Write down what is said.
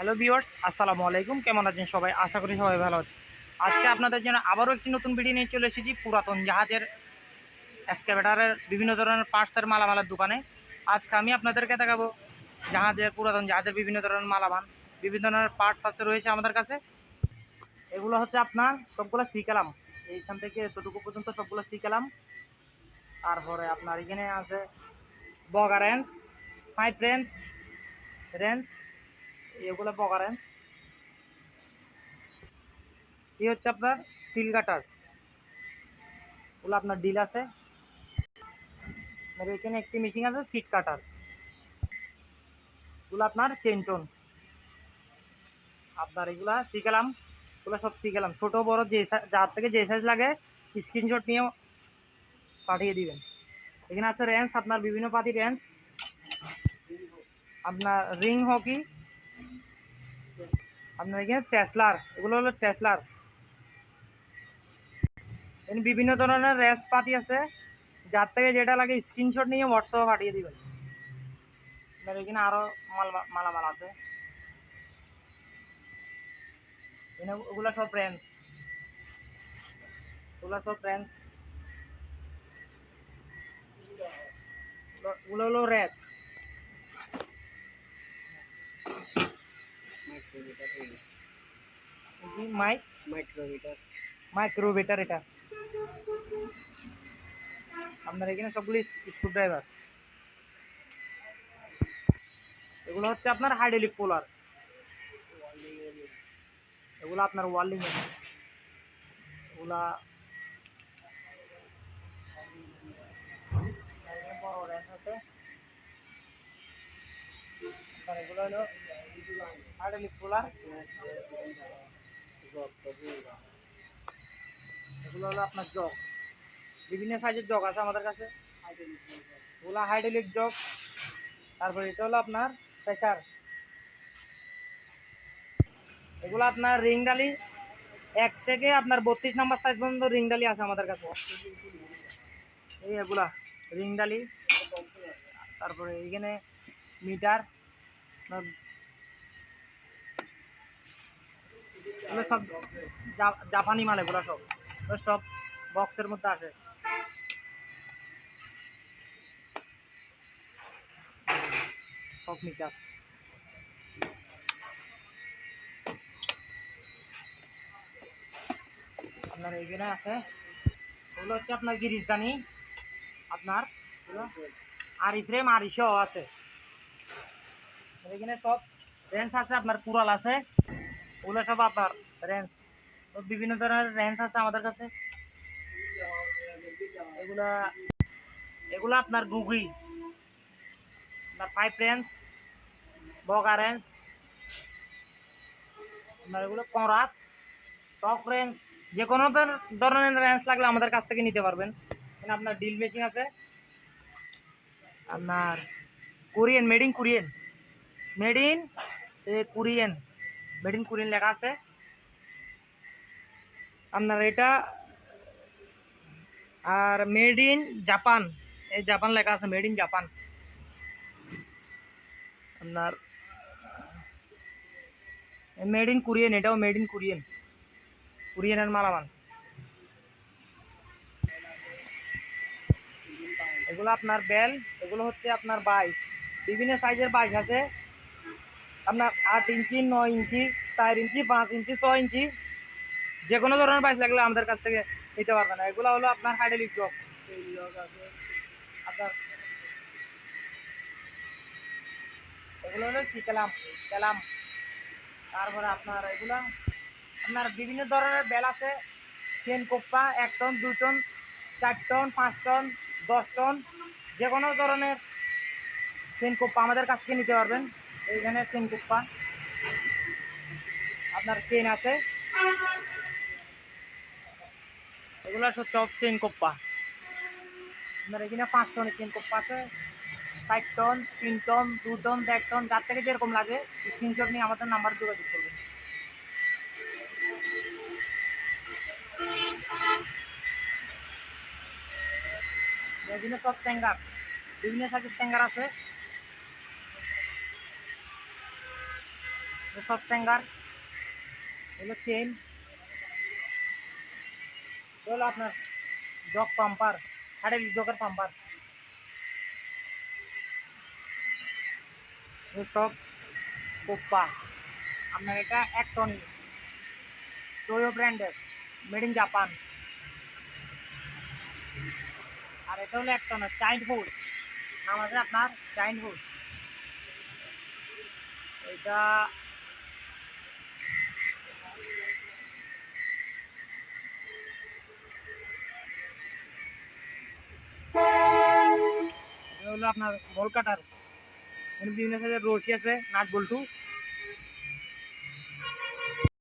Hello viewers, আসসালামু আলাইকুম। কেমন আছেন সবাই? আশা করি সবাই ভালো আছে। আজকে আপনাদের জন্য আবারও একটি নতুন ভিডিও নিয়ে চলে এসেছি পুরাতন জাহাজের এক্সকাভেটরের বিভিন্ন ধরনের পার্টসের মালামালের দোকানে। আজকে আমি আপনাদেরকে দেখাবো পুরাতন জাহাজের বিভিন্ন ধরনের মালামাল, বিভিন্ন ধরনের পার্টস আছে রয়েছে আমাদের কাছে। এগুলো হচ্ছে আপনার সবগুলো শিখালাম, এইখান থেকে এতটুকু পর্যন্ত সবগুলো শিখালাম। তারপরে আপনার এখানে আছে বগা রেঞ্চ, পাইপ রেঞ্চ, রেঞ্চ, এগুলো বগা রেঞ্চ। এই হচ্ছে আপনার স্টিল কাটার, ওগুলো আপনার ডিল আছে। আর এখানে একটি মেশিন আছে সিট কাটার, এগুলো আপনার চেনটন। আপনার এগুলা শিখালাম, এগুলো সব শিখালাম। ছোটো বড়ো যার থেকে যে সাইজ লাগে স্ক্রিনশট নিয়ে পাঠিয়ে দিবেন। এখানে আছে রেঞ্চ, আপনার বিভিন্ন পাতি রেঞ্চ, আপনার রিং হকি, আপনার এখানে টেসলার, এগুলো হলো টেসলার। এখানে বিভিন্ন ধরনের রেঞ্চ পাতি আছে, যার থেকে যেটা লাগে স্ক্রিনশট নিয়ে হোয়াটসঅ্যাপে পাঠিয়ে দিবেন। আপনার এখানে আরও মালামাল আছে, এখানে ওগুলো সব রেঞ্চ, ওগুলো সব রেঞ্চ, ওগুলো হলো রেঞ্চ। মাইক্রোমিটার এটা। আপনার এখানে সবগুলি স্ক্রু ড্রাইভার। এগুলো হচ্ছে আপনার হাইড্রোলিক পোলার, এগুলো আপনার ওয়ার্ল্ডিং এর, এগুলা বড় রেঞ্চ আছে। আপনার এগুলো হলো হাইড্রোলিক পোলার, এগুলো হলো আপনার জগ, বিভিন্ন সাইজের জগ আছে আমাদের কাছে। এগুলো হাইড্রোলিক জগ। তারপরে এটা হলো আপনার প্রেসার, এগুলো আপনার রিং ডালি, 1 থেকে আপনার 32 নাম্বার সাইজ পর্যন্ত রিং ডালি আছে আমাদের কাছে। এই এগুলা রিং ডালি। তারপরে এইখানে মিটার, এগুলো সব জাপানি মাল, এগুলো সব সব বক্সের মধ্যে আসে। সব মিটার আপনার এইখানে আছে। ওগুলো হচ্ছে আপনার গিরিশদানি, আপনার আরি ফ্রেম আরিশও আছে। এখানে সব রেঞ্চ আছে, আপনার কুড়াল আছে, ওগুলো সব আপনার রেঞ্চ। বিভিন্ন ধরনের রেঞ্চ আছে আমাদের কাছে। এগুলা এগুলো আপনার গুগি, আপনার পাইপ রেঞ্চ, বগা রেঞ্চ, আপনার এগুলো করাত, টক রেঞ্চ, যে কোনো ধরনের রেঞ্চ লাগলে আমাদের কাছ থেকে নিতে পারবেন। এখানে আপনার ডিল মেশিন আছে, আপনার Korean, made in Korean, made in Korean, made in Korean লেখা আছে। আপনার এটা আর মেড ইন জাপান, এই জাপান লেখা আছে, মেড ইন জাপান। আপনার মেড ইন কোরিয়ান, এটাও মেড ইন কোরিয়ান, কোরিয়ানের মালামাল। এগুলো আপনার বেল, এগুলো হচ্ছে আপনার বাইশ, বিভিন্ন সাইজের বাইশ আছে। আপনার 8 ইঞ্চি, 9 ইঞ্চি, 4 ইঞ্চি, 5 ইঞ্চি, 6 ইঞ্চি, যে কোনো ধরনের বাইশ লাগলে আমাদের কাছ থেকে নিতে পারবেন। এগুলো হলো আপনার হাইড্রোলিক জগ। আপনার এগুলো হলো কেলাম, কেলাম। তারপরে আপনার এগুলো আপনার বিভিন্ন ধরনের বেল আছে। চেন কোপ্পা 1 ton, 2 ton, 4 ton, 5 ton, 10 ton, যে কোনো ধরনের চেন কোপ্পা আমাদের কাছ থেকে নিতে পারবেন। এইখানে চেন কোপ্পা, আপনার চেন আছে, এগুলো সব চেন কোপ্পা। আপনার এখানে 5 টনের চেন কোপ্পা আছে, 4 টন, 3 টন, 2 টন, 1 টন, যার থেকে যেরকম লাগে স্ক্রিনশট নিয়ে আমাদের নাম্বার যোগাযোগ করবেন। বিভিন্ন সব ট্যাঙ্গার, বিভিন্ন সাইজের ট্যাঙ্গার আছে। সব স্যাঙ্গার, হলো চেন, হলো আপনার জগ পাম্পার, হ্যাডেল জগের পাম্পার, সব কোপ্পা। আপনার এটা একটনি টোয়ো ব্র্যান্ডের, মেড ইন জাপান। আর এটা হলো একটনের চাইল্ড হুড, নাম আছে আপনার চাইল্ড হুড। এটা এটা হলো আপনার বল কাটার, এখানে বিভিন্ন সাইজের রশি আছে, নাট বল্টু।